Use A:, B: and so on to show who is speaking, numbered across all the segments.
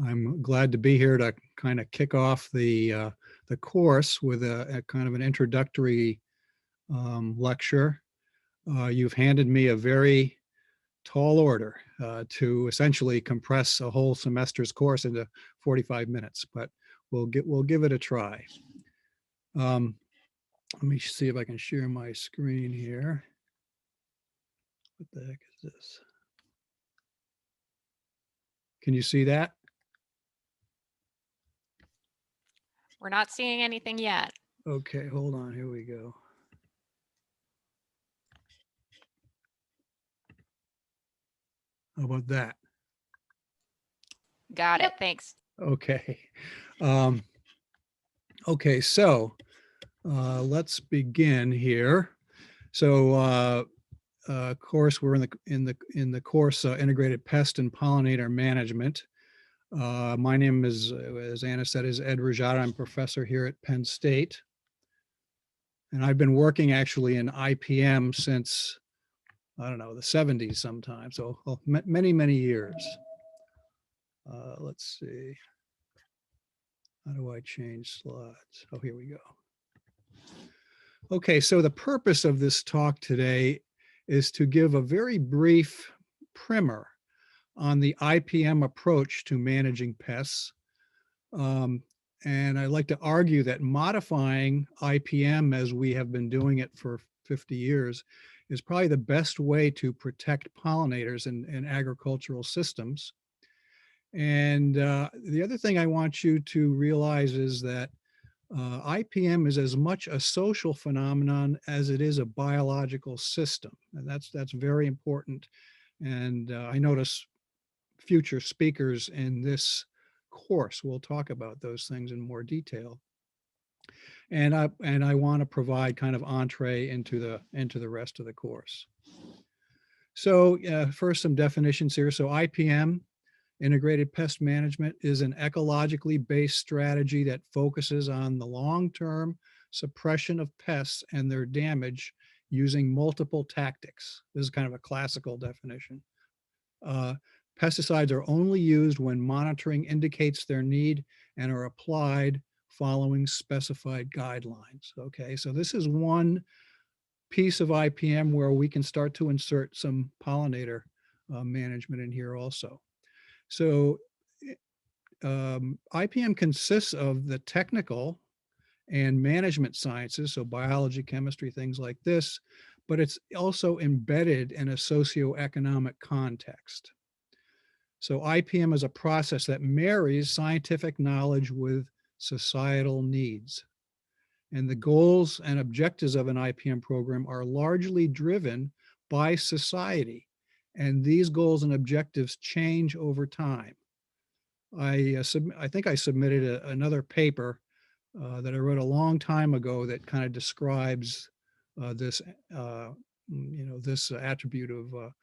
A: I'm glad to be here to kind of kick off the course with a kind of an introductory lecture. You've handed me a very tall order to essentially compress a whole semester's course into 45 minutes, but we'll give it a try. Let me see if I can share my screen here. What the heck is this? Can you see that?
B: We're not seeing anything yet.
A: Okay, hold on. Here we go. How about that?
B: Got it. Thanks.
A: Okay. Um, okay, so let's begin here. So, of course, we're in the course Integrated Pest and Pollinator Management. My name is, as Anna said, is Ed Rajotte. I'm a professor here at Penn State, and I've been working actually in IPM since I don't know the 70s sometime. So many years. Let's see. How do I change slides? Oh, here we go. Okay, so the purpose of this talk today is to give a very brief primer on the IPM approach to managing pests. And I'd like to argue that modifying IPM as we have been doing it for 50 years is probably the best way to protect pollinators in agricultural systems. And the other thing I want you to realize is that IPM is as much a social phenomenon as it is a biological system, and that's very important. And I notice future speakers in this course will talk about those things in more detail. And I want to provide kind of entree into the rest of the course. So first, some definitions here. So IPM, Integrated Pest Management, is an ecologically based strategy that focuses on the long-term suppression of pests and their damage using multiple tactics. This is kind of a classical definition. Pesticides are only used when monitoring indicates their need and are applied following specified guidelines. Okay, so this is one piece of IPM where we can start to insert some pollinator management in here also. So IPM consists of the technical and management sciences, so biology, chemistry, things like this, but it's also embedded in a socioeconomic context. So IPM is a process that marries scientific knowledge with societal needs. And the goals and objectives of an IPM program are largely driven by society. And these goals and objectives change over time. I think I submitted another paper that I wrote a long time ago that kind of describes this, this attribute of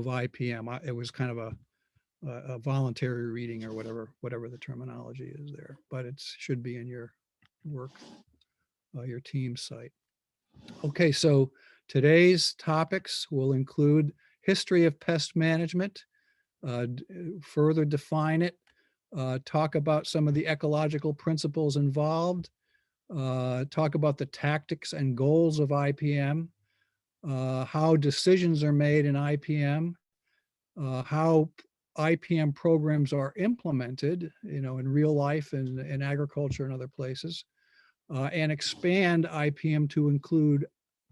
A: IPM. It was kind of a voluntary reading or whatever the terminology is there, but it should be in your work, your team site. Okay, so today's topics will include history of pest management, further define it, talk about some of the ecological principles involved, talk about the tactics and goals of IPM, how decisions are made in IPM, how IPM programs are implemented, in real life and in agriculture and other places, and expand IPM to include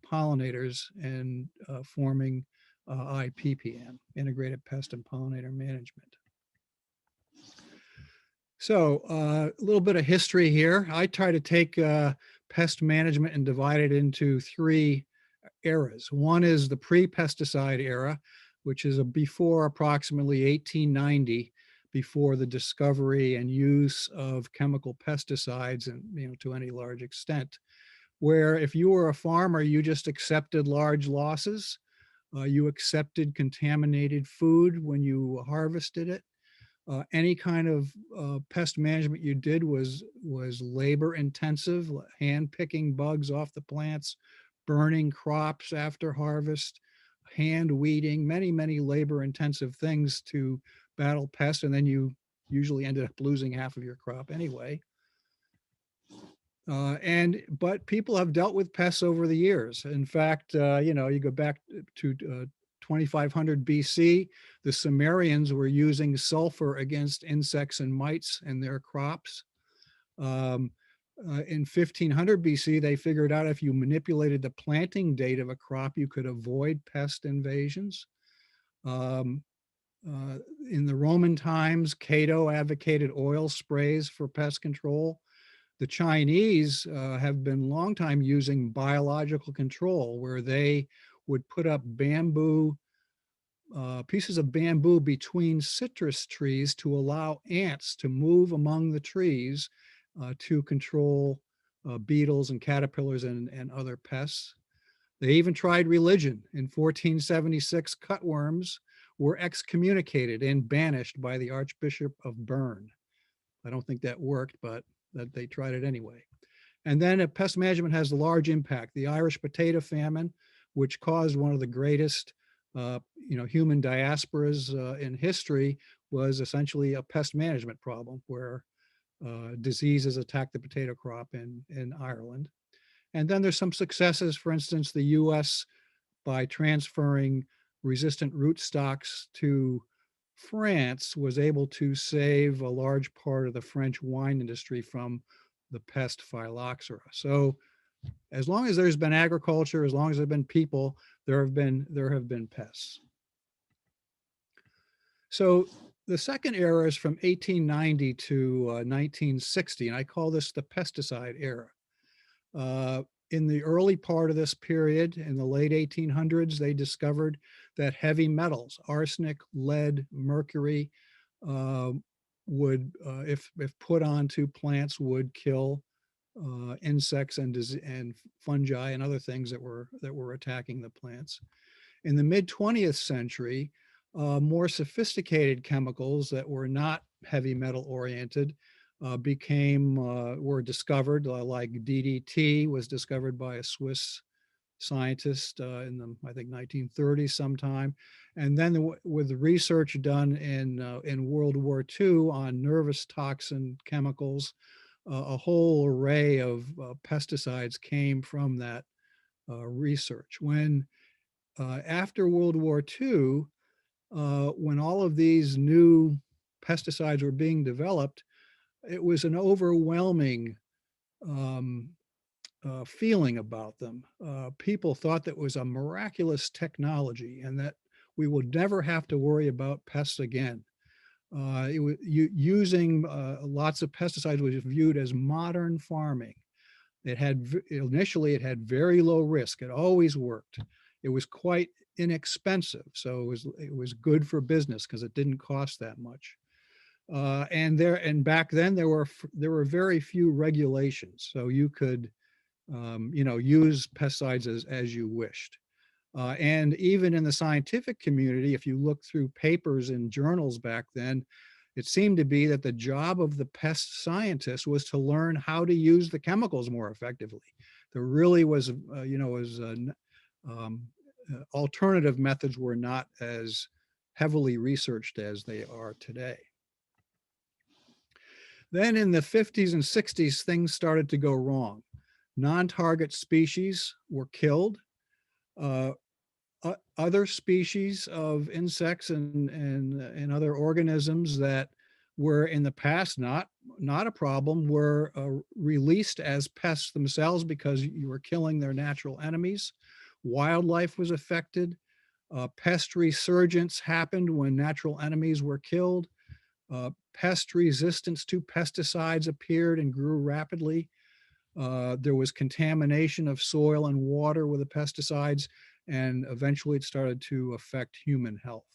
A: pollinators and forming IPPM, Integrated Pest and Pollinator Management. So a little bit of history here. I try to take pest management and divide it into three eras. One is the pre-pesticide era, which is before approximately 1890, before the discovery and use of chemical pesticides, and to any large extent, where if you were a farmer, you just accepted large losses. You accepted contaminated food when you harvested it. Any kind of pest management you did was labor intensive, hand picking bugs off the plants, burning crops after harvest, hand weeding, many labor intensive things to battle pests. And then you usually ended up losing half of your crop anyway. But people have dealt with pests over the years. In fact, you go back to 2500 BC, the Sumerians were using sulfur against insects and mites in their crops. Um, in 1500 BC, they figured out if you manipulated the planting date of a crop, you could avoid pest invasions. Um, in the Roman times, Cato advocated oil sprays for pest control. The Chinese have been long time using biological control, where they would put up pieces of bamboo between citrus trees to allow ants to move among the trees to control beetles and caterpillars and other pests. They even tried religion. In 1476, cutworms were excommunicated and banished by the Archbishop of Bern. I don't think that worked, but that they tried it anyway. And then pest management has a large impact. The Irish potato famine, which caused one of the greatest human diasporas in history, was essentially a pest management problem where diseases attacked the potato crop in Ireland. And then there's some successes. For instance, the US, by transferring resistant rootstocks to France, was able to save a large part of the French wine industry from the pest phylloxera. So as long as there's been agriculture, as long as there have been people, there have been pests. So the second era is from 1890 to 1960, and I call this the pesticide era. In the early part of this period, in the late 1800s, they discovered that heavy metals, arsenic, lead, mercury, if put onto plants, would kill insects and fungi and other things that were attacking the plants. In the mid 20th century, more sophisticated chemicals that were not heavy metal oriented were discovered, like DDT was discovered by a Swiss scientist in the, I think, 1930s sometime. And then with the research done in World War II on nervous toxin chemicals, a whole array of pesticides came from that research. After World War II, when all of these new pesticides were being developed, it was an overwhelming feeling about them. People thought that was a miraculous technology and that we would never have to worry about pests again. Using lots of pesticides was viewed as modern farming. Initially it had very low risk. It always worked. It was quite inexpensive, so it was good for business because it didn't cost that much. And back then there were very few regulations, so you could use pesticides as you wished. And even in the scientific community, if you look through papers and journals back then, it seemed to be that the job of the pest scientist was to learn how to use the chemicals more effectively. There really was, alternative methods were not as heavily researched as they are today. Then in the 50s and 60s, things started to go wrong. Non-target species were killed. Other species of insects and other organisms that were in the past not a problem were released as pests themselves because you were killing their natural enemies. Wildlife was affected. Pest resurgence happened when natural enemies were killed. Pest resistance to pesticides appeared and grew rapidly. There was contamination of soil and water with the pesticides, and eventually it started to affect human health.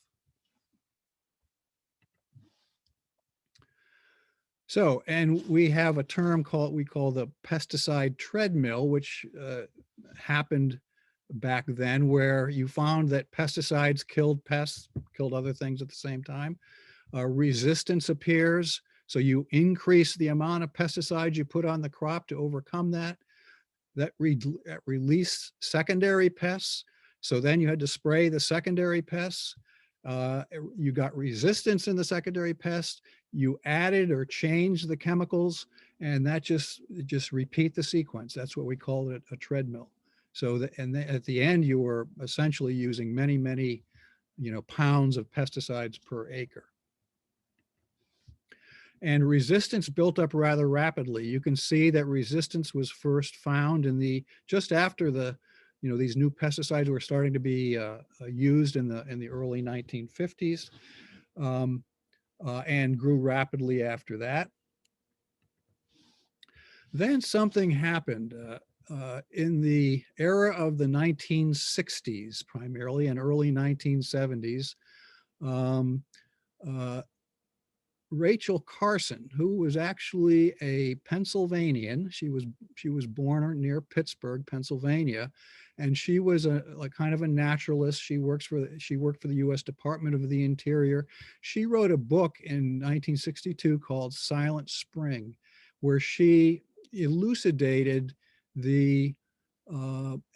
A: So, and we have a term we call the pesticide treadmill, which happened back then, where you found that pesticides killed pests, killed other things at the same time. Resistance appears, so you increase the amount of pesticides you put on the crop to overcome that. That released secondary pests, so then you had to spray the secondary pests. You got resistance in the secondary pests. you added or changed the chemicals, and that just repeat the sequence. That's what we call it, a treadmill. So that, and then at the end, you were essentially using many, many, pounds of pesticides per acre. And resistance built up rather rapidly. You can see that resistance was first found in just after these new pesticides were starting to be used in the early 1950s, and grew rapidly after that. Then something happened in the era of the 1960s, primarily, and early 1970s. Um, uh, Rachel Carson, who was actually a Pennsylvanian. She was born near Pittsburgh, Pennsylvania, and she was like kind of a naturalist. She worked for the U.S. Department of the Interior. She wrote a book in 1962 called Silent Spring, where she elucidated the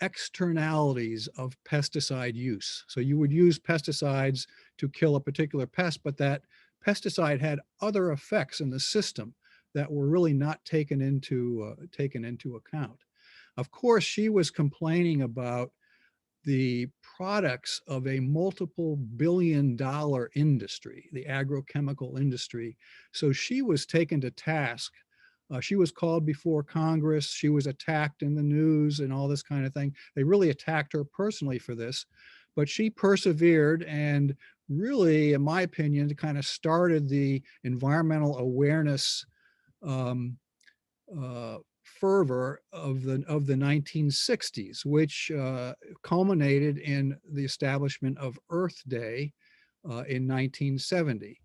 A: externalities of pesticide use. So you would use pesticides to kill a particular pest, but that pesticide had other effects in the system that were really not taken into account. Of course, she was complaining about the products of a multiple billion-dollar industry, the agrochemical industry. So she was taken to task. She was called before Congress. She was attacked in the news and all this kind of thing. They really attacked her personally for this, but she persevered and really, in my opinion, kind of started the environmental awareness fervor of the 1960s, which culminated in the establishment of Earth Day in 1970.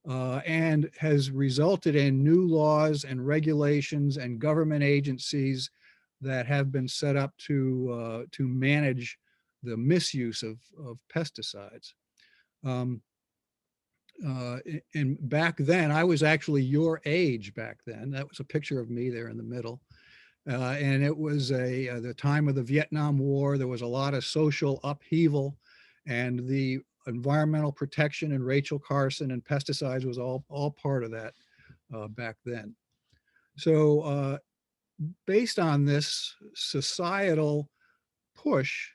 A: And has resulted in new laws and regulations and government agencies that have been set up to manage the misuse of pesticides. Um, and back then, I was actually your age back then. That was a picture of me there in the middle. And it was the time of the Vietnam War. There was a lot of social upheaval, and the environmental protection and Rachel Carson and pesticides was all part of that back then. So based on this societal push,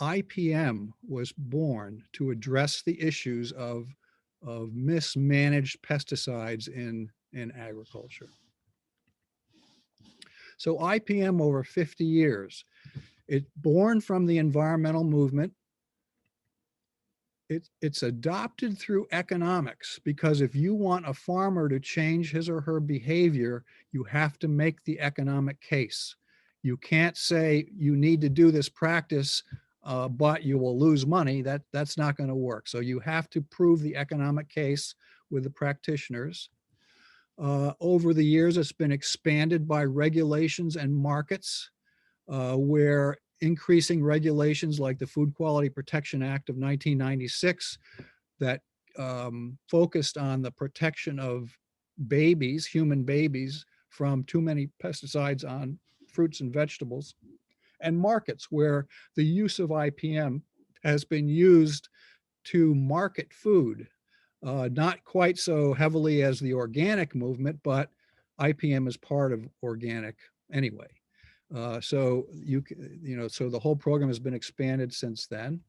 A: IPM was born to address the issues of mismanaged pesticides in agriculture. So IPM over 50 years, it's born from the environmental movement. It's adopted through economics, because if you want a farmer to change his or her behavior, you have to make the economic case. You can't say you need to do this practice, but you will lose money. That's not going to work. So you have to prove the economic case with the practitioners. Over the years, it's been expanded by regulations and markets, where increasing regulations like the Food Quality Protection Act of 1996 that focused on the protection of babies, human babies, from too many pesticides on fruits and vegetables, and markets where the use of IPM has been used to market food. Not quite so heavily as the organic movement, but IPM is part of organic anyway. So so the whole program has been expanded since then.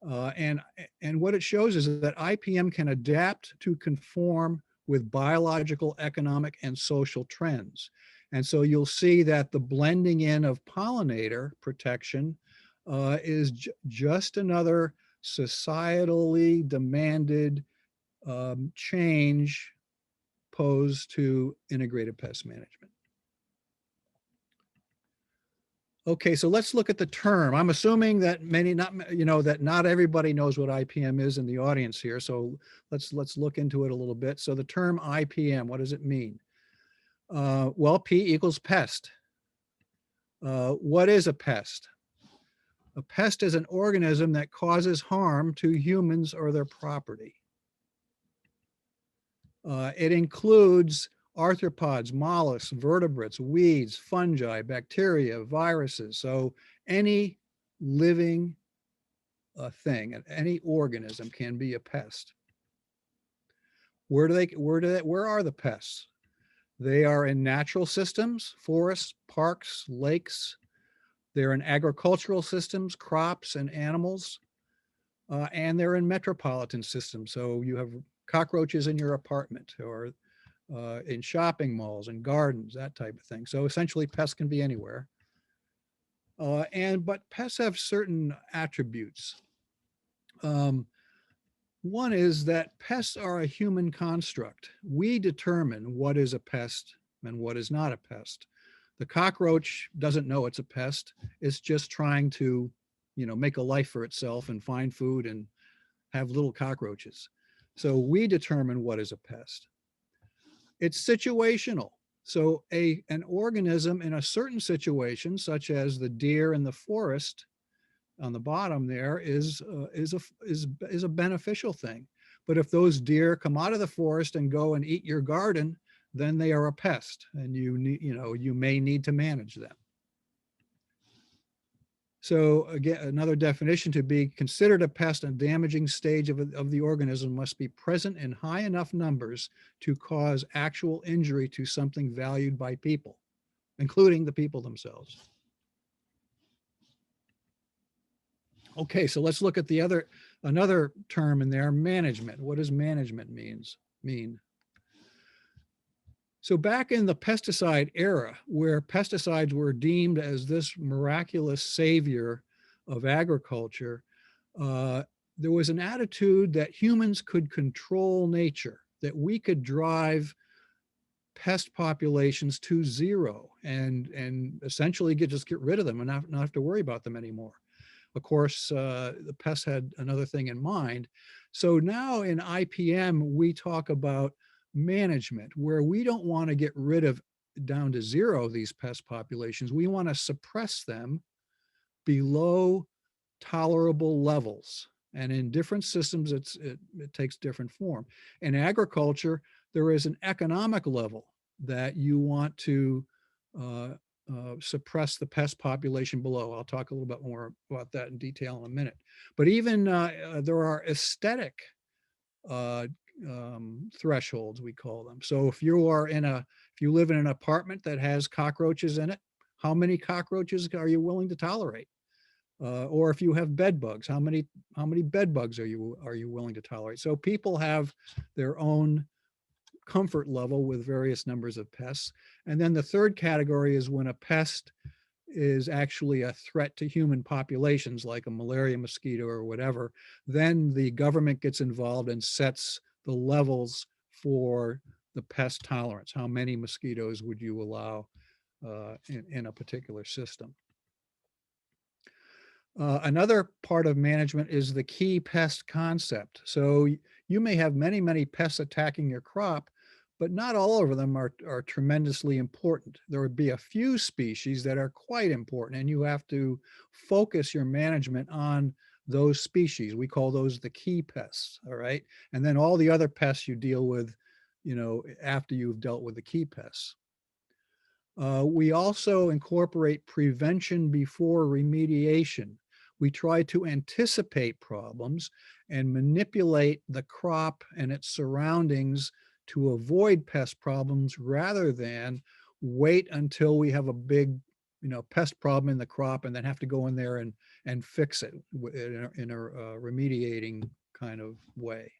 A: And what it shows is that IPM can adapt to conform with biological, economic, and social trends. And so you'll see that the blending in of pollinator protection is just another societally demanded change posed to integrated pest management. Okay, so let's look at the term. I'm assuming that that not everybody knows what IPM is in the audience here. So let's look into it a little bit. So the term IPM, what does it mean? Well, P equals pest. What is a pest? A pest is an organism that causes harm to humans or their property. It includes arthropods, mollusks, vertebrates, weeds, fungi, bacteria, viruses. So any living thing, any organism can be a pest. Where are the pests? They are in natural systems, forests, parks, lakes. They're in agricultural systems, crops and animals, and they're in metropolitan systems. So you have cockroaches in your apartment or in shopping malls and gardens, that type of thing. So essentially pests can be anywhere. But pests have certain attributes. Um, One is that pests are a human construct. We determine what is a pest and what is not a pest. The cockroach doesn't know it's a pest. It's just trying to, make a life for itself and find food and have little cockroaches. So we determine what is a pest. It's situational. So an organism in a certain situation, such as the deer in the forest, on the bottom there is a beneficial thing. But if those deer come out of the forest and go and eat your garden, then they are a pest, and you may need to manage them. So again, another definition: to be considered a pest, a damaging stage of the organism must be present in high enough numbers to cause actual injury to something valued by people, including the people themselves. Okay, so let's look at another term in there, management. What does management mean? So back in the pesticide era, where pesticides were deemed as this miraculous savior of agriculture, there was an attitude that humans could control nature, that we could drive pest populations to zero and essentially just get rid of them and not have to worry about them anymore. Of course, the pests had another thing in mind. So now in IPM, we talk about management, where we don't want to get rid of down to zero these pest populations. We want to suppress them below tolerable levels. And in different systems, it takes different form. In agriculture, there is an economic level that you want to suppress the pest population below. I'll talk a little bit more about that in detail in a minute. But even there are aesthetic uh, thresholds, we call them. So if you live in an apartment that has cockroaches in it, how many cockroaches are you willing to tolerate? Or if you have bed bugs, how many bed bugs are you willing to tolerate? So people have their own comfort level with various numbers of pests. And then the third category is when a pest is actually a threat to human populations, like a malaria mosquito or whatever. Then the government gets involved and sets the levels for the pest tolerance. How many mosquitoes would you allow in a particular system? Another part of management is the key pest concept. So you may have many pests attacking your crop, but not all of them are tremendously important. There would be a few species that are quite important, and you have to focus your management on those species. We call those the key pests, all right? And then all the other pests you deal with, after you've dealt with the key pests. We also incorporate prevention before remediation. We try to anticipate problems and manipulate the crop and its surroundings to avoid pest problems rather than wait until we have a big, pest problem in the crop and then have to go in there and fix it in a remediating kind of way.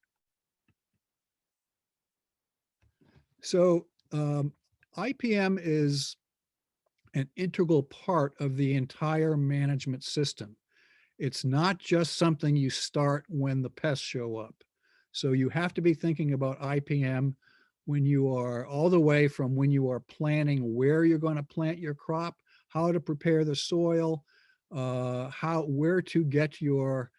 A: So IPM is an integral part of the entire management system. It's not just something you start when the pests show up. So you have to be thinking about IPM when you are all the way from when you are planning where you're going to plant your crop, how to prepare the soil, where to get your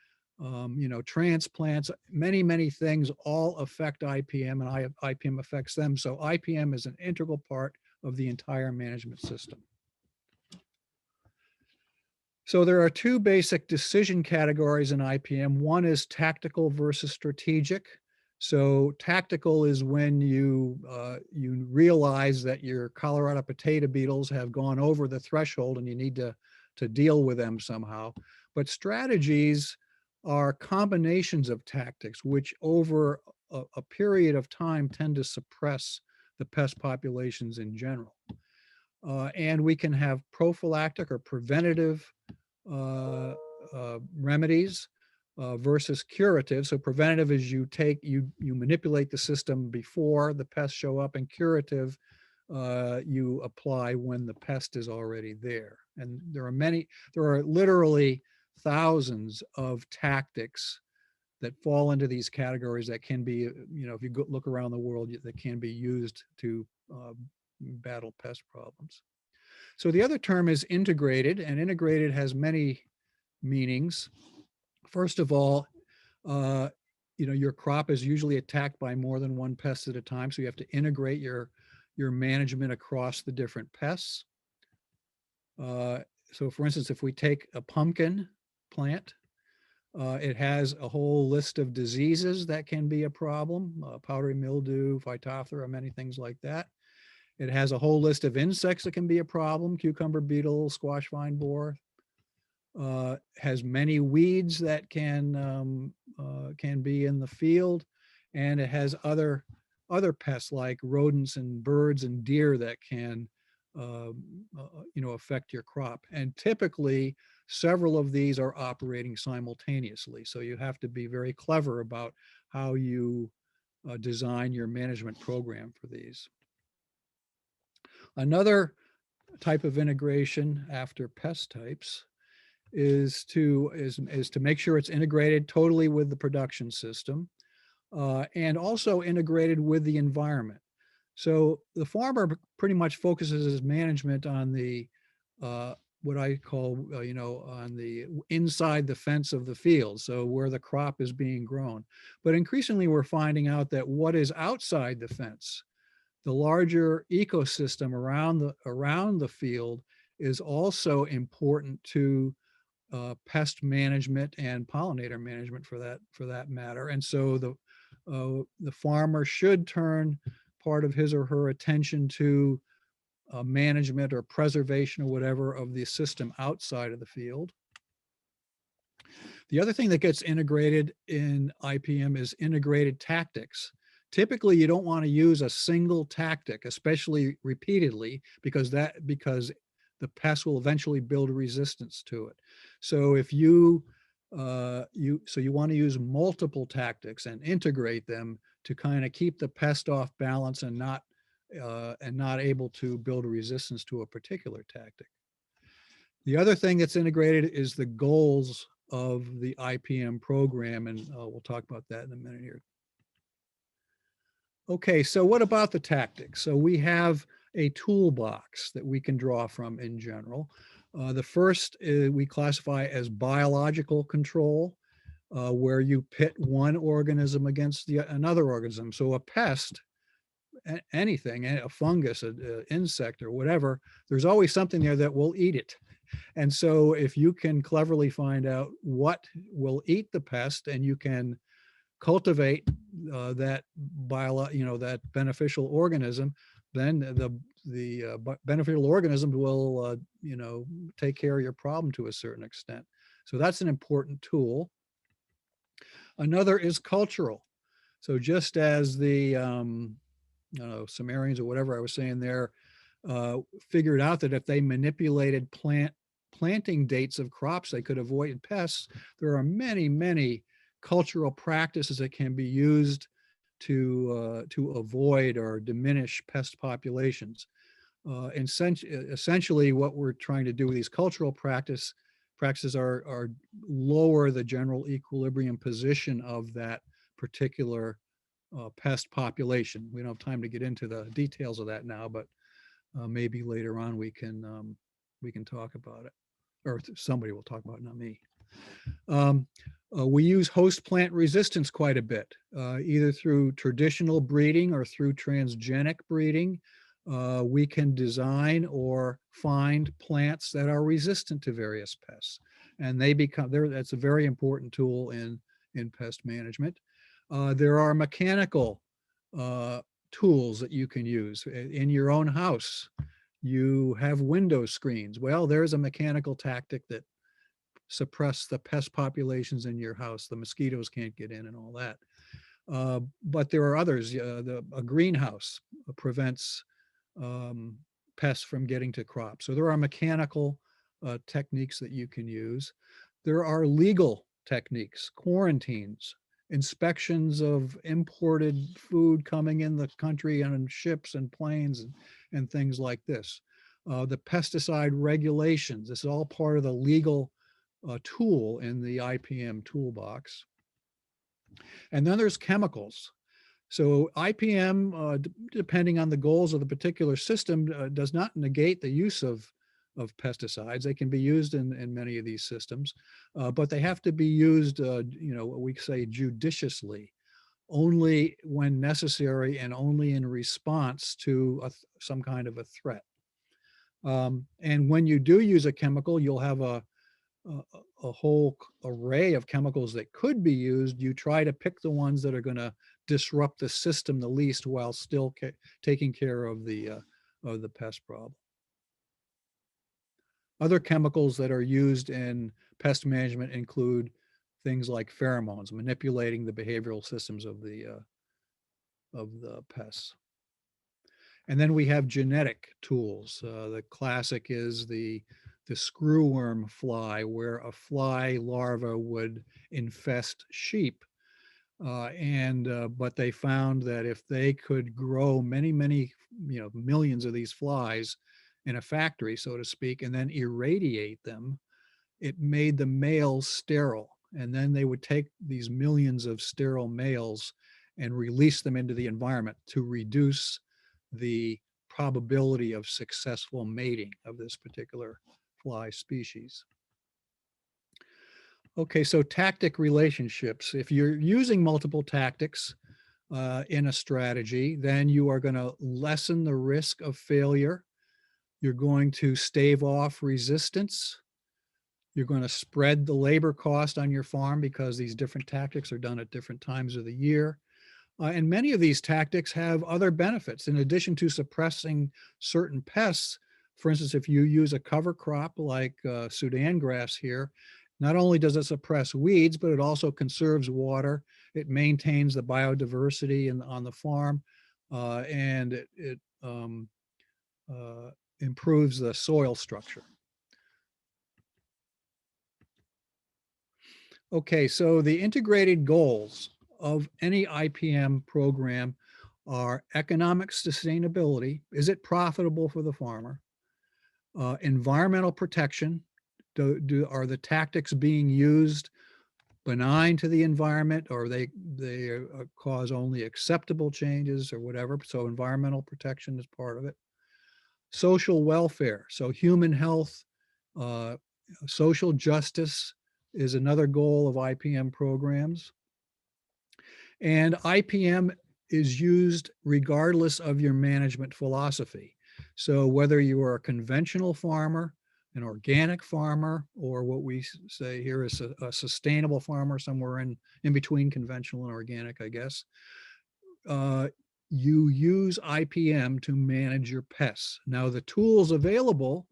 A: transplants. Many things all affect IPM, and IPM affects them. So IPM is an integral part of the entire management system. So there are two basic decision categories in IPM. One is tactical versus strategic. So tactical is when you realize that your Colorado potato beetles have gone over the threshold and you need to deal with them somehow. But strategies are combinations of tactics, which over a period of time tend to suppress the pest populations in general. And we can have prophylactic or preventative remedies versus curative. So preventative is you manipulate the system before the pests show up, and curative you apply when the pest is already there. And there are literally thousands of tactics that fall into these categories that can be, if you look around the world, that can be used to battle pest problems. So the other term is integrated, and integrated has many meanings. First of all, your crop is usually attacked by more than one pest at a time, so you have to integrate your management across the different pests. So for instance, if we take a pumpkin plant, it has a whole list of diseases that can be a problem, powdery mildew, phytophthora, many things like that. It has a whole list of insects that can be a problem, cucumber beetle, squash vine borer. Has many weeds that can be in the field, and it has other pests like rodents and birds and deer that can affect your crop. And typically, several of these are operating simultaneously. So you have to be very clever about how you design your management program for these. Another type of integration after pest types is to make sure it's integrated totally with the production system, and also integrated with the environment. So the farmer pretty much focuses his management on the what I call on the inside the fence of the field, so where the crop is being grown. But increasingly we're finding out that what is outside the fence, the larger ecosystem around the field, is also important to pest management and pollinator management for that matter. And so the farmer should turn part of his or her attention to management or preservation or whatever of the system outside of the field. The other thing that gets integrated in IPM is integrated tactics. Typically, you don't want to use a single tactic, especially repeatedly, because the pest will eventually build resistance to it. So if you want to use multiple tactics and integrate them to kind of keep the pest off balance and not able to build a resistance to a particular tactic. The other thing that's integrated is the goals of the IPM program, and we'll talk about that in a minute here. Okay, so what about the tactics? So we have a toolbox that we can draw from in general. The first we classify as biological control, where you pit one organism against another organism. So a pest, anything, a fungus, an insect or whatever, there's always something there that will eat it. And so if you can cleverly find out what will eat the pest, and you can cultivate that beneficial organism, then the beneficial organism will take care of your problem to a certain extent. So that's an important tool. Another is cultural. So just as the Sumerians or whatever I was saying there figured out that if they manipulated planting dates of crops, they could avoid pests, there are many cultural practices that can be used to avoid or diminish pest populations. Essentially, what we're trying to do with these cultural practices are lower the general equilibrium position of that particular pest population. We don't have time to get into the details of that now, but maybe later on we can talk about it, or somebody will talk about it, not me. We use host plant resistance quite a bit, either through traditional breeding or through transgenic breeding. We can design or find plants that are resistant to various pests, and that's a very important tool in pest management. There are mechanical tools that you can use in your own house. You have window screens. Well, there's a mechanical tactic that suppress the pest populations in your house. The mosquitoes can't get in and all that. But there are others. A greenhouse prevents pests from getting to crops. So there are mechanical techniques that you can use. There are legal techniques, quarantines, inspections of imported food coming in the country on ships and planes and things like this. The pesticide regulations, this is all part of the legal tool in the IPM toolbox. And then there's chemicals. So IPM, depending on the goals of the particular system, does not negate the use of pesticides. They can be used in many of these systems, but they have to be used, what we say judiciously, only when necessary and only in response to some kind of a threat. And when you do use a chemical, you'll have a whole array of chemicals that could be used. You try to pick the ones that are going to disrupt the system the least while still taking care of the pest problem. Other chemicals that are used in pest management include things like pheromones, manipulating the behavioral systems of the pests. And then we have genetic tools. The classic is the screwworm fly, where a fly larva would infest sheep. But they found that if they could grow many, millions of these flies in a factory, so to speak, and then irradiate them, it made the males sterile. And then they would take these millions of sterile males and release them into the environment to reduce the probability of successful mating of this particular fly species. Okay, so tactic relationships. If you're using multiple tactics in a strategy, then you are going to lessen the risk of failure. You're going to stave off resistance. You're going to spread the labor cost on your farm because these different tactics are done at different times of the year. And many of these tactics have other benefits. In addition to suppressing certain pests, for instance, if you use a cover crop like Sudan grass here, not only does it suppress weeds, but it also conserves water. It maintains the biodiversity on the farm, and it improves the soil structure. Okay, so the integrated goals of any IPM program are economic sustainability. Is it profitable for the farmer? Environmental protection. Are the tactics being used benign to the environment, or they cause only acceptable changes or whatever? So environmental protection is part of it. Social welfare. So human health, social justice is another goal of IPM programs. And IPM is used regardless of your management philosophy. So whether you are a conventional farmer, an organic farmer, or what we say here is a sustainable farmer, somewhere in between conventional and organic, I guess, you use IPM to manage your pests. Now, the tools available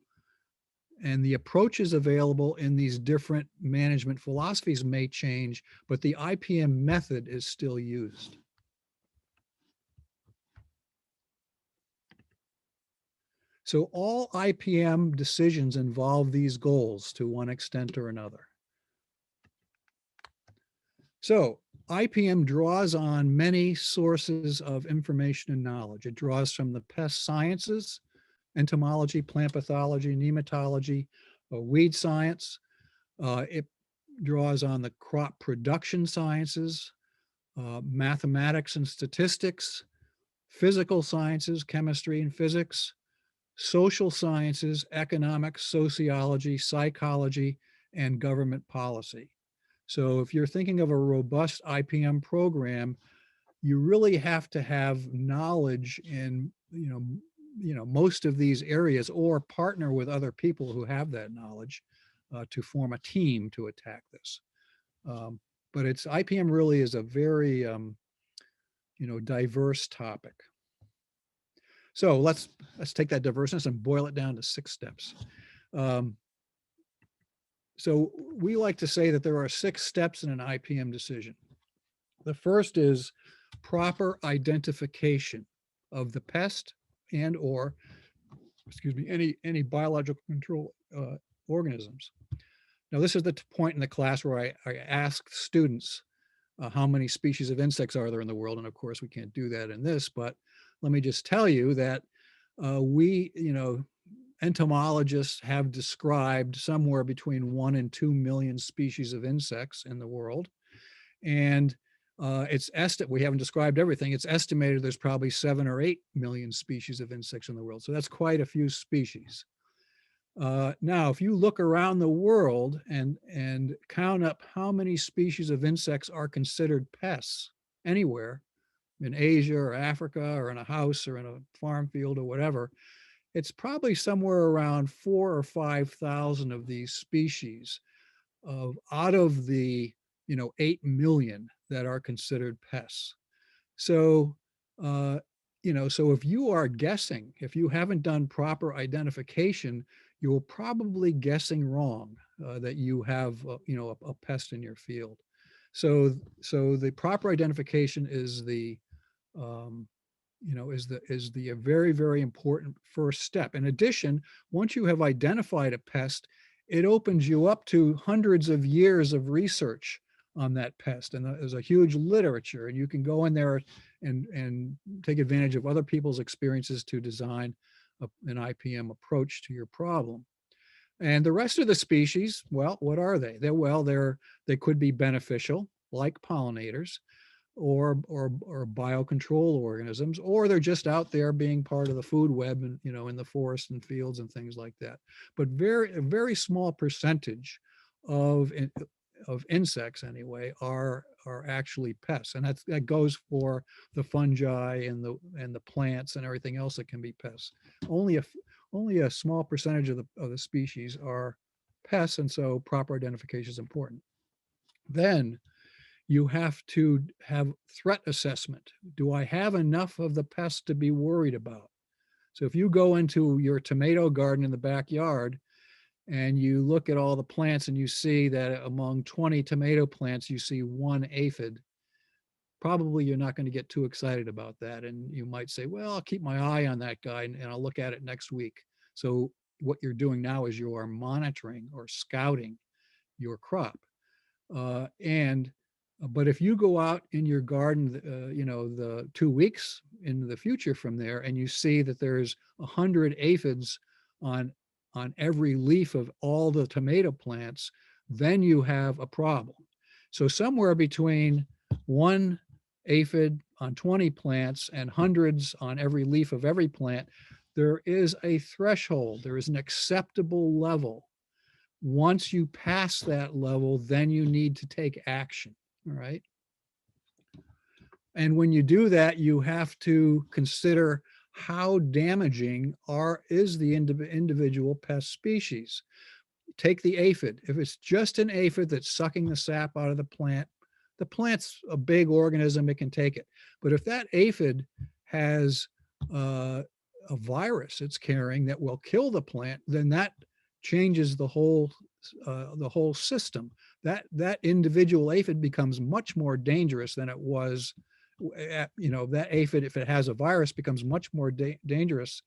A: and the approaches available in these different management philosophies may change, but the IPM method is still used. So all IPM decisions involve these goals to one extent or another. So IPM draws on many sources of information and knowledge. It draws from the pest sciences, entomology, plant pathology, nematology, weed science. It draws on the crop production sciences, mathematics and statistics, physical sciences, chemistry and physics, social sciences, economics, sociology, psychology, and government policy. So if you're thinking of a robust IPM program, you really have to have knowledge in most of these areas, or partner with other people who have that knowledge to form a team to attack this. But IPM really is a very diverse topic. So let's take that diverseness and boil it down to 6 steps. So we like to say that there are 6 steps in an IPM decision. The first is proper identification of the pest and or, excuse me, any biological control organisms. Now, this is the point in the class where I ask students how many species of insects are there in the world. And of course, we can't do that in this, but let me just tell you that entomologists have described somewhere between 1 and 2 million species of insects in the world. And we haven't described everything. It's estimated there's probably 7 or 8 million species of insects in the world. So that's quite a few species. Now, if you look around the world and count up how many species of insects are considered pests anywhere in Asia or Africa or in a house or in a farm field or whatever, it's probably somewhere around 4 or 5,000 of these species out of the 8 million that are considered pests. So so if you are guessing, if you haven't done proper identification, you're probably guessing wrong that you have a pest in your field. So the proper identification is the very, very important first step. In addition, once you have identified a pest, it opens you up to hundreds of years of research on that pest. And there's a huge literature, and you can go in there and take advantage of other people's experiences to design an IPM approach to your problem. And the rest of the species, well, what are they? They could be beneficial, like pollinators, or biocontrol organisms, or they're just out there being part of the food web and in the forest and fields and things like that. But a very small percentage of insects anyway are actually pests, and that goes for the fungi and the plants and everything else that can be pests. Only a small percentage of the species are pests, and so proper identification is important. Then you have to have threat assessment. Do I have enough of the pests to be worried about? So if you go into your tomato garden in the backyard and you look at all the plants and you see that among 20 tomato plants, you see one aphid, probably you're not going to get too excited about that. And you might say, well, I'll keep my eye on that guy and I'll look at it next week. So what you're doing now is you are monitoring or scouting your crop. But if you go out in your garden, the 2 weeks in the future from there, and you see that there's 100 aphids on every leaf of all the tomato plants, then you have a problem. So somewhere between one aphid on 20 plants and hundreds on every leaf of every plant, there is a threshold. There is an acceptable level. Once you pass that level, then you need to take action. All right. And when you do that, you have to consider how damaging is the individual pest species. Take the aphid. If it's just an aphid that's sucking the sap out of the plant's a big organism, it can take it. But if that aphid has a virus it's carrying that will kill the plant, then that changes the whole system. That individual aphid becomes much more dangerous than it was. That aphid, if it has a virus, becomes much more dangerous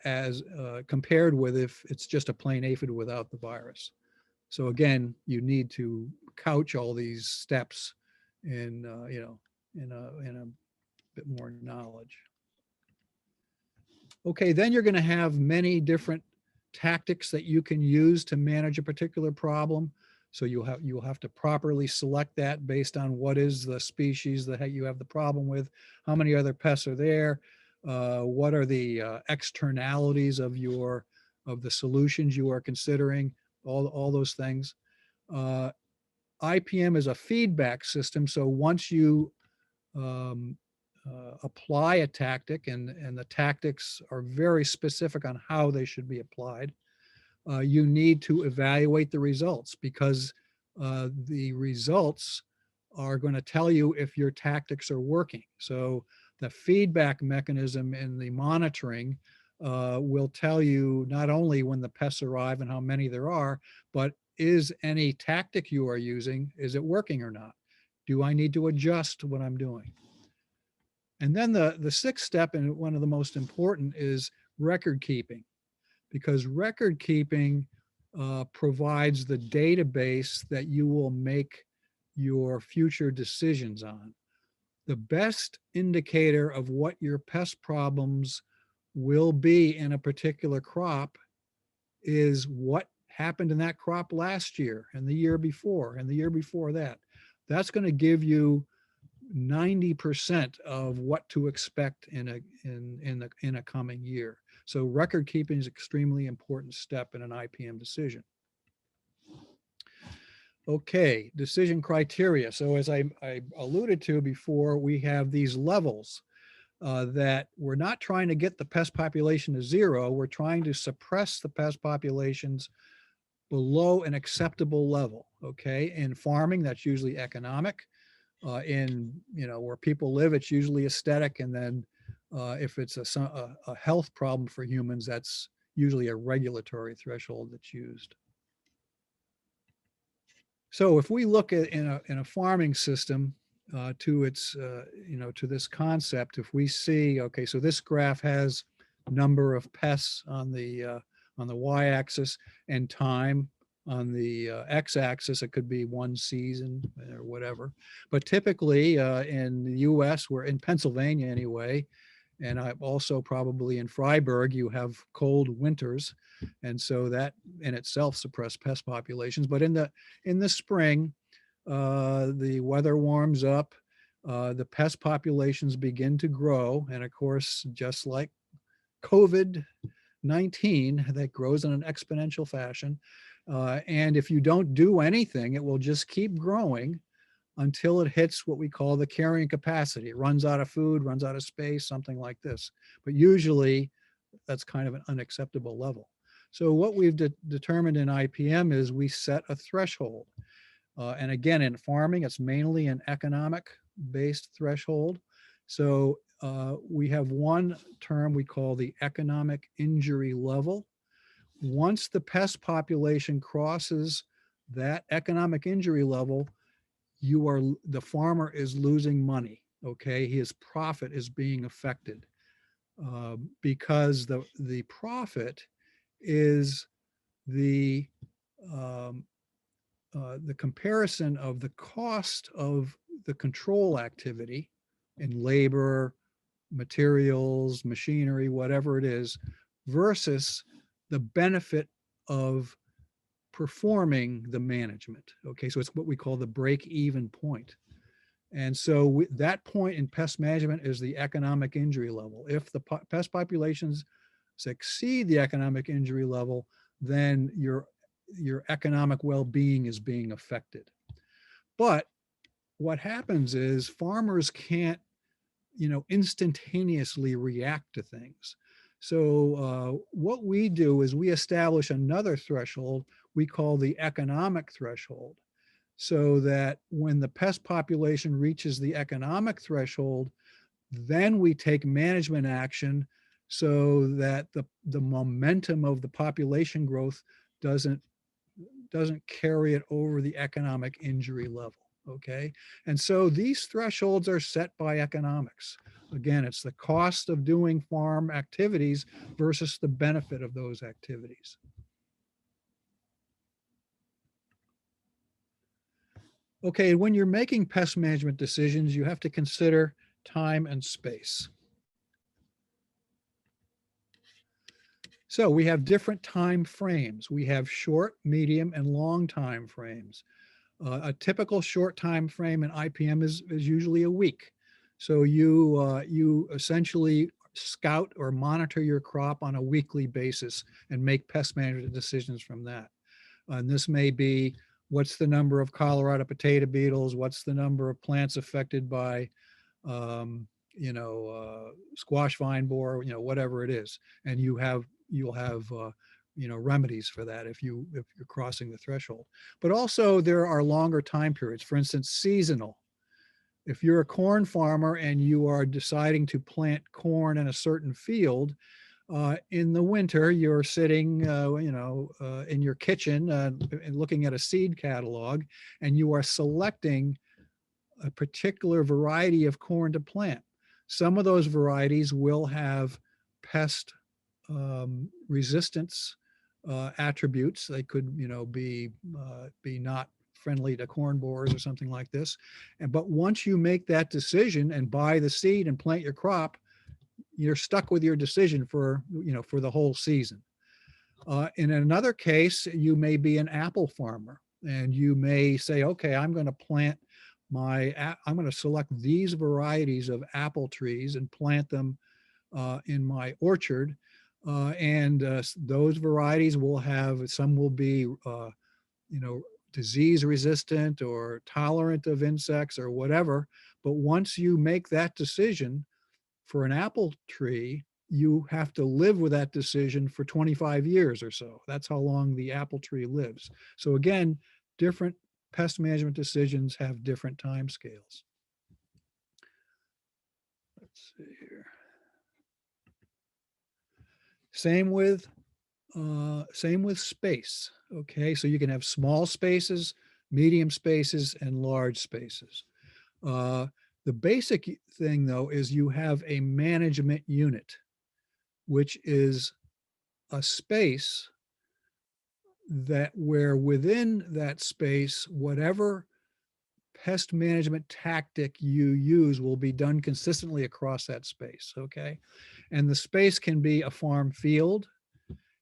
A: as compared with if it's just a plain aphid without the virus. So again, you need to couch all these steps in a bit more knowledge. Okay, then you're going to have many different tactics that you can use to manage a particular problem. So you'll have to properly select that based on what is the species that you have the problem with, how many other pests are there, what are the externalities of the solutions you are considering, all those things. IPM is a feedback system, so once you apply a tactic, and the tactics are very specific on how they should be applied, you need to evaluate the results, because the results are going to tell you if your tactics are working. So the feedback mechanism in the monitoring will tell you not only when the pests arrive and how many there are, but is any tactic you are using, is it working or not? Do I need to adjust what I'm doing? And then the sixth step, and one of the most important, is record keeping, because record keeping provides the database that you will make your future decisions on. The best indicator of what your pest problems will be in a particular crop is what happened in that crop last year and the year before and the year before that. That's going to give you 90% of what to expect in a coming year. So record keeping is an extremely important step in an IPM decision. Okay, decision criteria. So as I alluded to before, we have these levels that we're not trying to get the pest population to zero. We're trying to suppress the pest populations below an acceptable level. Okay, in farming, that's usually economic. In where people live, it's usually aesthetic, and then if it's a health problem for humans, that's usually a regulatory threshold that's used. So if we look at in a farming system to its to this concept, if we see, okay, so this graph has number of pests on the y-axis and time on the x-axis. It could be one season or whatever, but typically in the US, we're in Pennsylvania anyway, and I'm also probably in Freiburg, you have cold winters, and so that in itself suppress pest populations. But in the spring, the weather warms up, the pest populations begin to grow, and of course, just like COVID-19, that grows in an exponential fashion. And if you don't do anything, it will just keep growing until it hits what we call the carrying capacity. It runs out of food, runs out of space, something like this. But usually that's kind of an unacceptable level. So what we've determined in IPM is we set a threshold. And again, in farming, it's mainly an economic-based threshold. So we have one term we call the economic injury level. Once the pest population crosses that economic injury level, the farmer is losing money. Okay, his profit is being affected because the profit is the comparison of the cost of the control activity in labor, materials, machinery, whatever it is, versus the benefit of performing the management. Okay, so it's what we call the break-even point. And so that point in pest management is the economic injury level. If the pest populations exceed the economic injury level, then your economic well-being is being affected. But what happens is farmers can't, instantaneously react to things. So what we do is we establish another threshold we call the economic threshold, so that when the pest population reaches the economic threshold, then we take management action so that the momentum of the population growth doesn't carry it over the economic injury level. Okay, and so these thresholds are set by economics. Again, it's the cost of doing farm activities versus the benefit of those activities. Okay, when you're making pest management decisions, you have to consider time and space. So we have different time frames. We have short, medium, and long time frames. A typical short time frame in IPM is usually a week. So you essentially scout or monitor your crop on a weekly basis and make pest management decisions from that. And this may be, what's the number of Colorado potato beetles? What's the number of plants affected by, squash vine borer? Whatever it is, and you'll have remedies for that if you're crossing the threshold. But also there are longer time periods. For instance, seasonal. If you're a corn farmer and you are deciding to plant corn in a certain field, in the winter, you're sitting, in your kitchen and looking at a seed catalog, and you are selecting a particular variety of corn to plant. Some of those varieties will have pest resistance attributes. They could, be not friendly to corn borers or something like this. But once you make that decision and buy the seed and plant your crop, you're stuck with your decision for, for the whole season. In another case, you may be an apple farmer and you may say, okay, I'm going to I'm going to select these varieties of apple trees and plant them in my orchard. Those varieties will have, some will be, disease resistant or tolerant of insects or whatever. But once you make that decision for an apple tree, you have to live with that decision for 25 years or so. That's how long the apple tree lives. So again, different pest management decisions have different time scales. Let's see here. Same with space. Okay, so you can have small spaces, medium spaces, and large spaces. The basic thing, though, is you have a management unit, which is a space that where within that space, whatever pest management tactic you use will be done consistently across that space. Okay, and the space can be a farm field.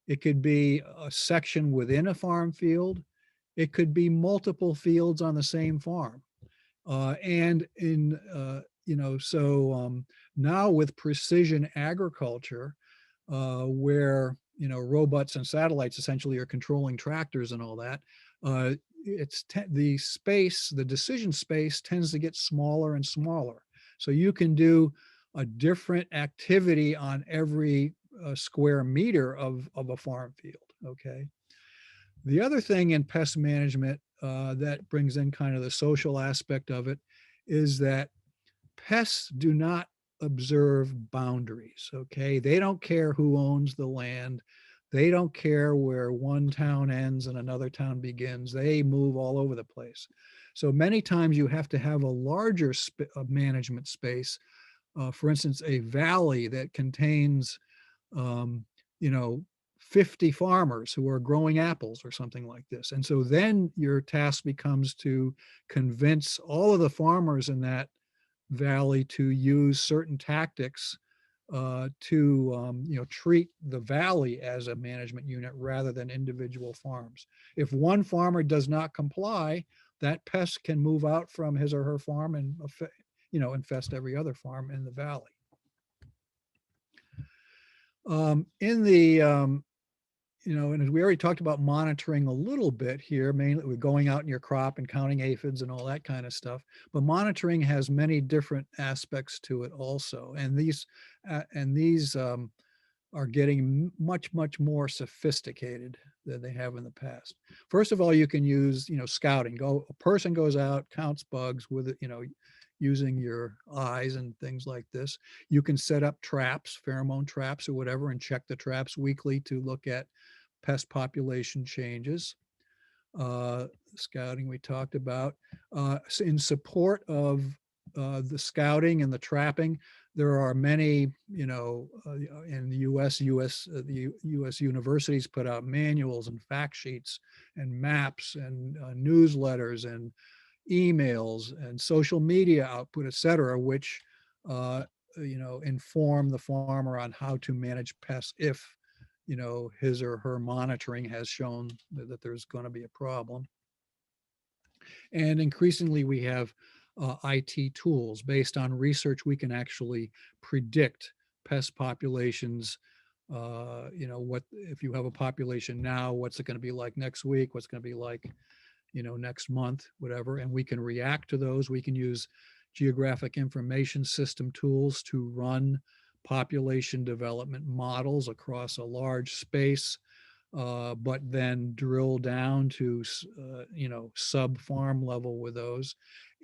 A: It could be a section within a farm field. It could be multiple fields on the same farm. Now with precision agriculture, where, robots and satellites essentially are controlling tractors and all that, the decision space tends to get smaller and smaller. So you can do a different activity on every square meter of a farm field. Okay. The other thing in pest management that brings in kind of the social aspect of it is that pests do not observe boundaries. Okay. They don't care who owns the land. They don't care where one town ends and another town begins. They move all over the place. So many times you have to have a larger management space. For instance, a valley that contains, um, you know, 50 farmers who are growing apples or something like this. And so then your task becomes to convince all of the farmers in that valley to use certain tactics to treat the valley as a management unit rather than individual farms. If one farmer does not comply, that pest can move out from his or her farm and infest every other farm in the valley. And we already talked about monitoring a little bit here, mainly with going out in your crop and counting aphids and all that kind of stuff. But monitoring has many different aspects to it also. And these are getting much, much more sophisticated than they have in the past. First of all, you can use, scouting. A person goes out, counts bugs with it, using your eyes and things like this. You can set up traps, pheromone traps or whatever, and check the traps weekly to look at pest population changes. Scouting we talked about. In support of the scouting and the trapping, there are many, in the the U.S. universities put out manuals and fact sheets and maps and newsletters and emails and social media output, et cetera, which, inform the farmer on how to manage pests if, his or her monitoring has shown that there's going to be a problem. And increasingly, we have IT tools based on research. We can actually predict pest populations. What if you have a population now? What's it going to be like next week? What's going to be like, next month? Whatever. And we can react to those. We can use geographic information system tools to run population development models across a large space. But then drill down to, sub farm level with those.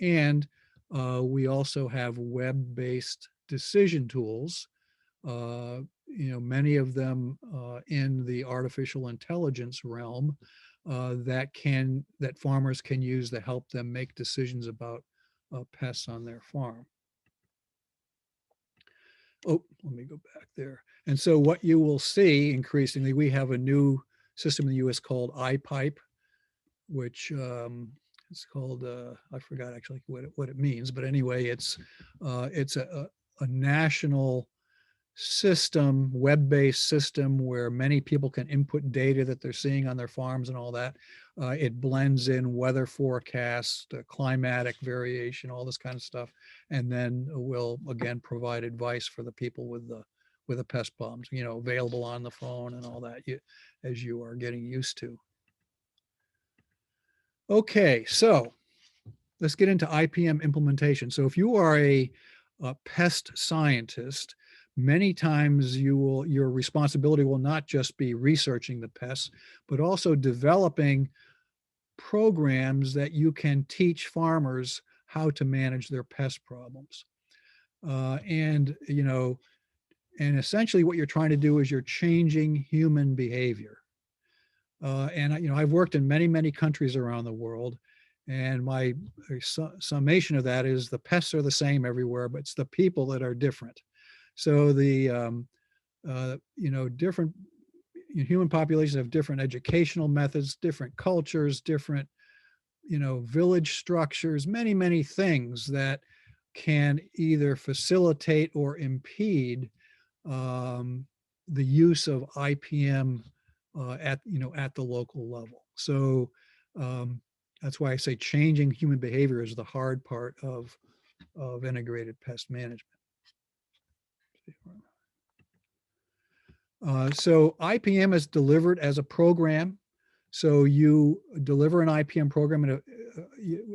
A: And we also have web-based decision tools, many of them in the artificial intelligence realm that farmers can use to help them make decisions about pests on their farm. Oh, let me go back there. And so what you will see increasingly, we have a new system in the US called IPIPE, which it's called, I forgot actually what it means, but anyway, it's a national system, web-based system where many people can input data that they're seeing on their farms and all that. It blends in weather forecasts, climatic variation, all this kind of stuff, and then will again provide advice for the people with the pest problems, available on the phone and all that, as you are getting used to. Okay, so let's get into IPM implementation. So if you are a pest scientist, many times your responsibility will not just be researching the pests, but also developing programs that you can teach farmers how to manage their pest problems. And essentially what you're trying to do is you're changing human behavior. And I've worked in many countries around the world, and my summation of that is the pests are the same everywhere, but it's the people that are different. So the different human populations have different educational methods, different cultures, different village structures, many things that can either facilitate or impede the use of IPM at the local level. So that's why I say changing human behavior is the hard part of integrated pest management. So IPM is delivered as a program. So you deliver an IPM program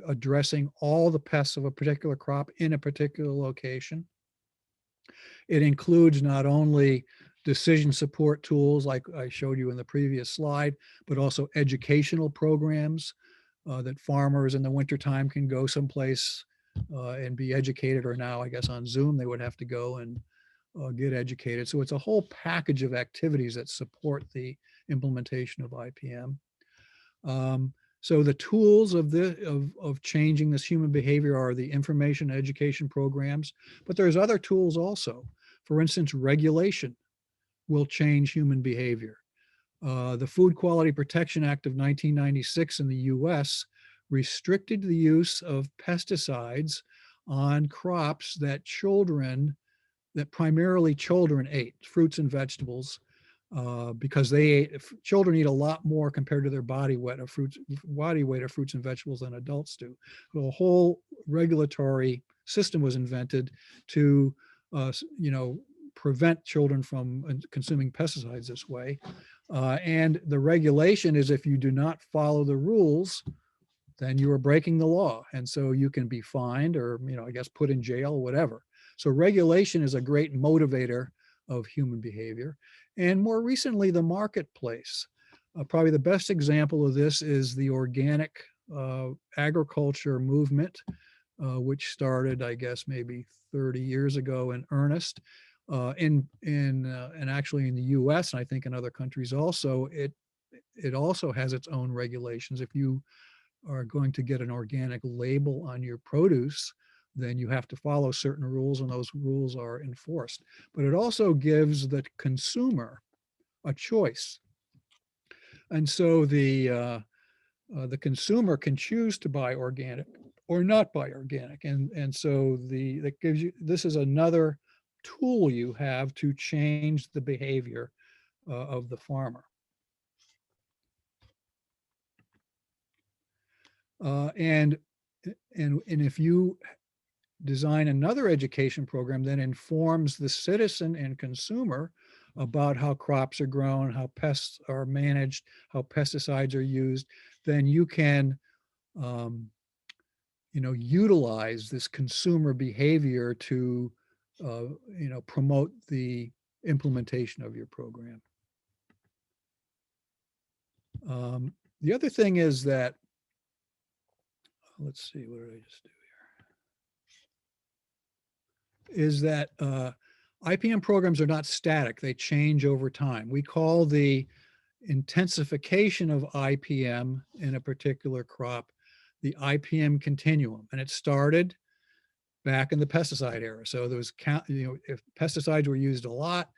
A: addressing all the pests of a particular crop in a particular location. It includes not only decision support tools like I showed you in the previous slide, but also educational programs that farmers in the wintertime can go someplace and be educated, or now I guess on Zoom they would have to go and get educated. So it's a whole package of activities that support the implementation of IPM. So the tools of changing this human behavior are the information education programs, but there's other tools also. For instance, regulation will change human behavior. The Food Quality Protection Act of 1996 in the US restricted the use of pesticides on crops that primarily children ate, fruits and vegetables, because children eat a lot more compared to their body weight of fruits and vegetables than adults do. So a whole regulatory system was invented to, prevent children from consuming pesticides this way. And the regulation is if you do not follow the rules, then you are breaking the law. And so you can be fined or, I guess put in jail, whatever. So regulation is a great motivator of human behavior. And more recently, the marketplace. Probably the best example of this is the organic agriculture movement, which started, I guess, maybe 30 years ago in earnest. And actually in the US, and I think in other countries also, it also has its own regulations. If you are going to get an organic label on your produce, then you have to follow certain rules, and those rules are enforced. But it also gives the consumer a choice. And so the consumer can choose to buy organic or not buy organic. And so that gives you, this is another tool you have to change the behavior of the farmer. And if you design another education program that informs the citizen and consumer about how crops are grown, how pests are managed, how pesticides are used, then you can utilize this consumer behavior to promote the implementation of your program. The other thing is that, let's see, what did I just do here? Is that IPM programs are not static, they change over time. We call the intensification of IPM in a particular crop the IPM continuum. And it started back in the pesticide era. So there was, if pesticides were used a lot,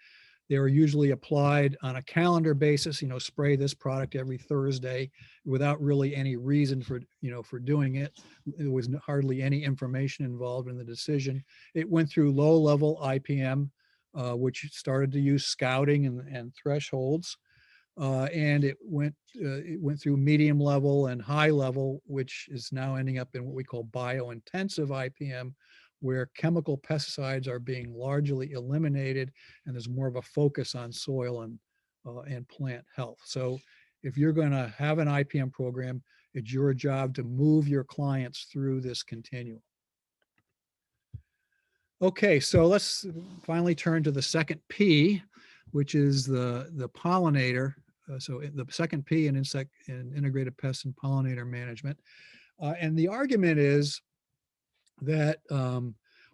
A: they were usually applied on a calendar basis, spray this product every Thursday without really any reason for doing it. There was hardly any information involved in the decision. It went through low-level IPM, which started to use scouting and thresholds. And it went through medium level and high level, which is now ending up in what we call biointensive IPM, where chemical pesticides are being largely eliminated, and there's more of a focus on soil and plant health. So if you're going to have an IPM program, it's your job to move your clients through this continuum. Okay, so let's finally turn to the second P, which is the pollinator. So the second P in integrated pest and pollinator management. And the argument is that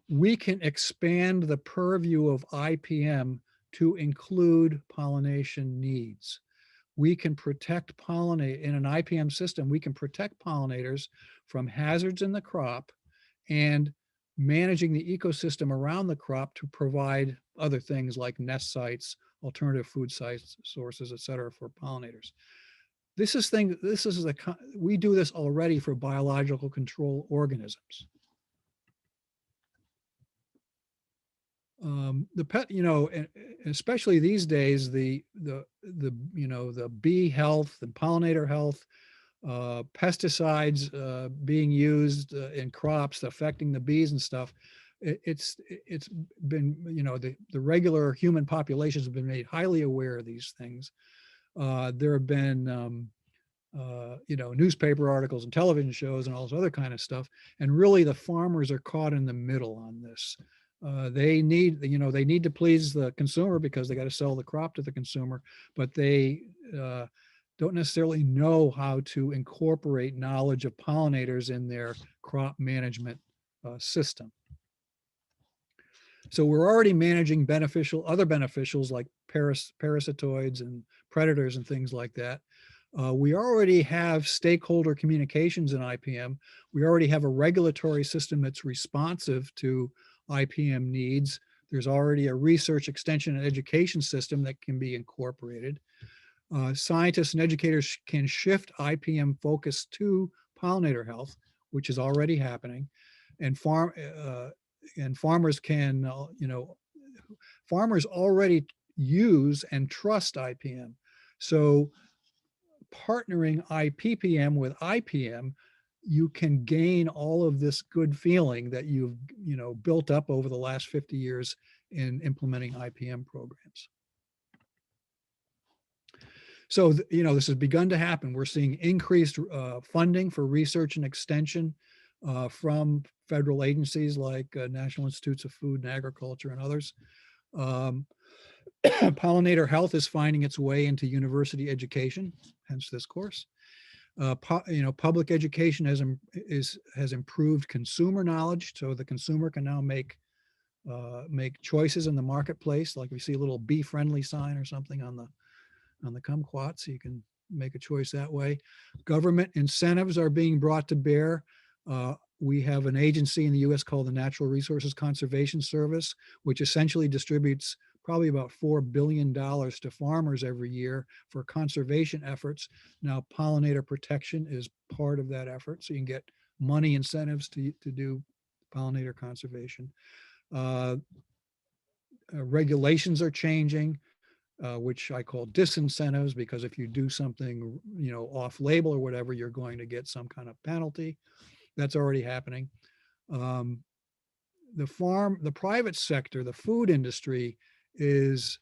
A: we can expand the purview of IPM to include pollination needs. We can protect pollinate in an IPM system. We can protect pollinators from hazards in the crop and managing the ecosystem around the crop to provide other things like nest sites, alternative food sites, sources, et cetera, for pollinators. We do this already for biological control organisms. The pet, especially these days, the bee health and pollinator health, pesticides being used in crops affecting the bees and stuff. It's been, the regular human populations have been made highly aware of these things. There have been newspaper articles and television shows and all this other kind of stuff. And really the farmers are caught in the middle on this. They need to please the consumer because they got to sell the crop to the consumer, but they don't necessarily know how to incorporate knowledge of pollinators in their crop management system. So we're already managing other beneficials like parasitoids and predators and things like that. We already have stakeholder communications in IPM. We already have a regulatory system that's responsive to IPM needs. There's already a research, extension, and education system that can be incorporated. Scientists and educators can shift IPM focus to pollinator health, which is already happening, and farmers can, farmers already use and trust IPM. So partnering IPPM with IPM, you can gain all of this good feeling that you've built up over the last 50 years in implementing IPM programs. So this has begun to happen. We're seeing increased funding for research and extension from federal agencies like National Institutes of Food and Agriculture and others. Pollinator health is finding its way into university education, hence this course. Public education has improved consumer knowledge, so the consumer can now make choices in the marketplace. Like we see a little bee-friendly sign or something on the kumquat, so you can make a choice that way. Government incentives are being brought to bear. We have an agency in the U.S. called the Natural Resources Conservation Service, which essentially distributes probably about $4 billion to farmers every year for conservation efforts. Now, pollinator protection is part of that effort, so you can get money incentives to do pollinator conservation. Regulations are changing, which I call disincentives, because if you do something, off label or whatever, you're going to get some kind of penalty. That's already happening. The private sector, the food industry, is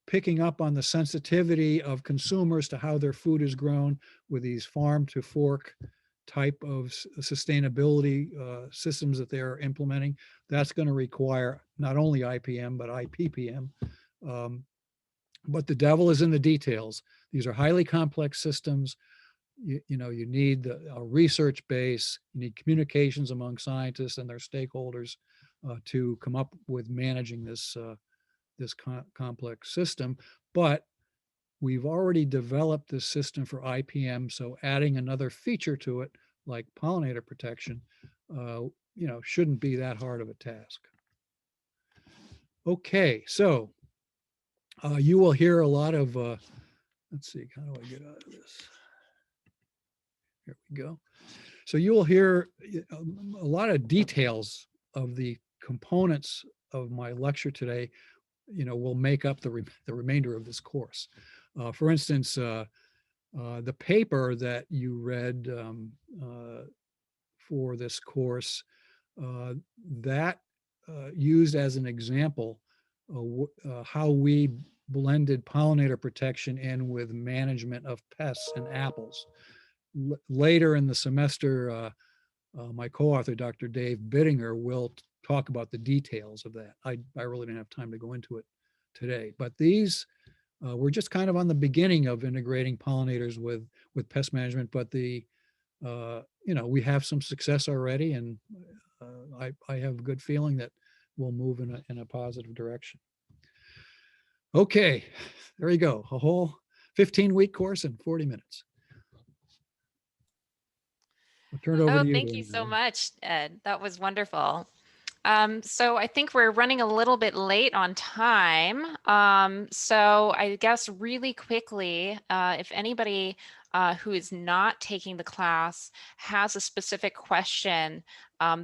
A: picking up on the sensitivity of consumers to how their food is grown with these farm to fork type of sustainability systems that they're implementing. That's going to require not only IPM, but IPPM. But the devil is in the details. These are highly complex systems. You need a research base, you need communications among scientists and their stakeholders to come up with managing this complex system. But we've already developed this system for IPM, so adding another feature to it, like pollinator protection, shouldn't be that hard of a task. Okay, so you will hear a lot of, let's see, how do I get out of this? Here we go. So you will hear a lot of details of the components of my lecture today, will make up the remainder of this course. For instance, the paper that you read for this course, that used as an example how we blended pollinator protection in with management of pests and apples. Later in the semester, my co-author, Dr. Dave Bittinger, will talk about the details of that. I really didn't have time to go into it today, but these we're just kind of on the beginning of integrating pollinators with pest management, but we have some success already, and I have a good feeling that we'll move in a positive direction. Okay, there you go. A whole 15-week course in 40 minutes. I'll turn it over to you.
B: Thank you so much, Ed. That was wonderful. So I think we're running a little bit late on time. So I guess really quickly, if anybody who is not taking the class has a specific question,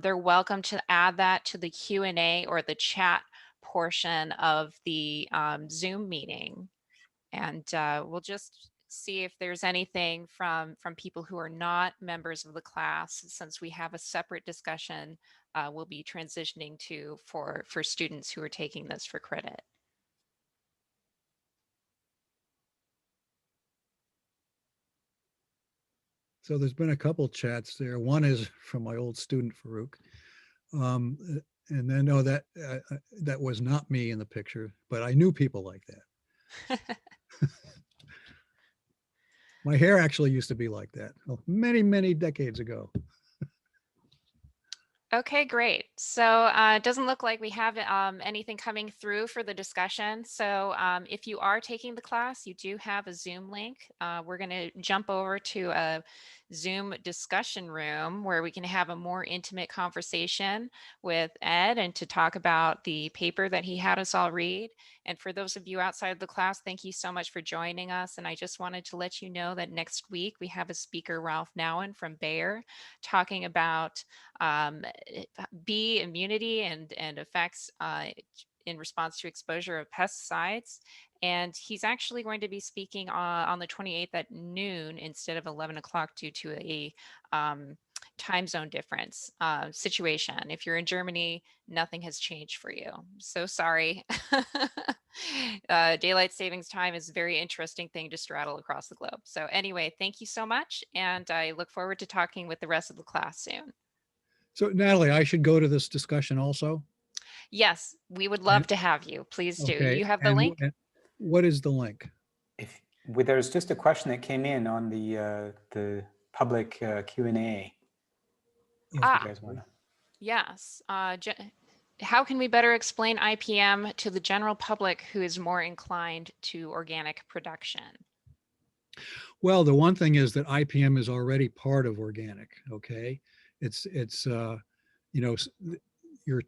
B: they're welcome to add that to the Q&A or the chat portion of the Zoom meeting. And we'll just see if there's anything from people who are not members of the class, since we have a separate discussion we'll be transitioning to for students who are taking this for credit.
A: So there's been a couple chats there. One is from my old student, Farouk. And then, no, that was not me in the picture, but I knew people like that. My hair actually used to be like that many, many decades ago.
B: Okay, great. So it doesn't look like we have anything coming through for the discussion. So if you are taking the class, you do have a Zoom link. We're going to jump over to a Zoom discussion room where we can have a more intimate conversation with Ed and to talk about the paper that he had us all read. And for those of you outside of the class, thank you so much for joining us. And I just wanted to let you know that next week we have a speaker, Ralph Nowen from Bayer, talking about bee immunity and effects in response to exposure of pesticides. And he's actually going to be speaking on the 28th at noon instead of 11 o'clock due to a time zone difference situation. If you're in Germany, nothing has changed for you. So sorry. Daylight savings time is a very interesting thing to straddle across the globe. So anyway, thank you so much. And I look forward to talking with the rest of the class soon.
A: So Natalie, I should go to this discussion also?
B: Yes, we would love to have you. Please do.
A: Okay.
B: You have the link?
A: And what is the link?
C: There's just a question that came in on the public Q&A. If you guys want to.
B: Yes. How can we better explain IPM to the general public who is more inclined to organic production?
A: Well, the one thing is that IPM is already part of organic. Okay. It's your